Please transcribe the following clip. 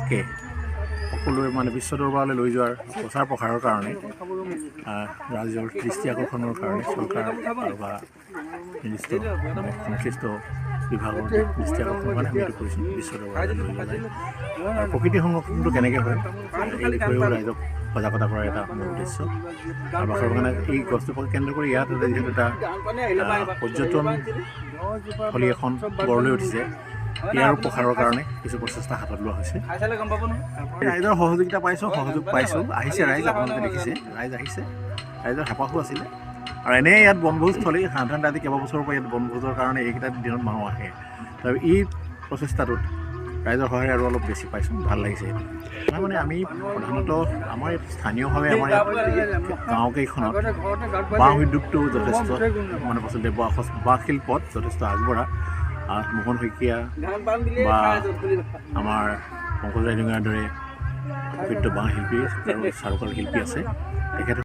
বিশ্বব্যাপীকে সকলোৱে মানে বিশ্ব দৰবাৰলৈ লৈ যোৱাৰ প্ৰচাৰ প্ৰসাৰৰ কাৰণে ৰাজ্যৰ দৃষ্টি আকৰ্ষণৰ কাৰণে চৰকাৰ আৰু বা নিৰ্দিষ্ট সংশ্লিষ্ট বিভাগৰ দৃষ্টি আকৰ্ষণৰ কাৰণে আমি এইটো কৰিছোঁ বিশ্ব দৰবাৰলৈ লৈ যোৱা যায়। আৰু প্ৰকৃতি সংৰক্ষণটো কেনেকৈ হয় এই বিষয়েও ৰাইজক সজাগতা কৰাৰ এটা মূল উদ্দেশ্য। আৰু বাখৰ বাগানে এই গছজোপাক কেন্দ্ৰ কৰি ইয়াত যিহেতু এটা পৰ্যটন থলী এখন গঢ় লৈ উঠিছে, ইয়াৰ প্ৰসাৰৰ কাৰণে কিছু প্ৰচেষ্টা হাতত লোৱা হৈছে। ৰাইজৰ সহযোগিতা সহযোগ পাইছোঁ, আহিছে ৰাইজ, আপোনালোকে দেখিছে ৰাইজ আহিছে, ৰাইজৰ হেঁপাহো আছিলে। আৰু এনেই ইয়াত বনভোজস্থলী সাধাৰণতে আজি কেইবাবছৰৰ পৰা ইয়াত বনভোজৰ কাৰণে এইকেইটা দিনত মানুহ আহে। আৰু এই প্ৰচেষ্টাটোত ৰাইজৰ সহায় আৰু অলপ বেছি পাইছোঁ, ভাল লাগিছে। মানে আমি প্ৰধানতঃ আমাৰ স্থানীয়ভাৱে আমাৰ ইয়াত গাঁওকেইখনত বাঁহ উদ্যোগটো যথেষ্ট মানে প্ৰচলিত, বাঁহ শিল্পত যথেষ্ট আগবঢ়া। মোহন শইকীয়া বা আমাৰ পংকজ ৰাইডঙৰ দৰে প্ৰকৃত বাঁহ শিল্পী আৰু চাৰুকলা শিল্পী আছে। তেখেত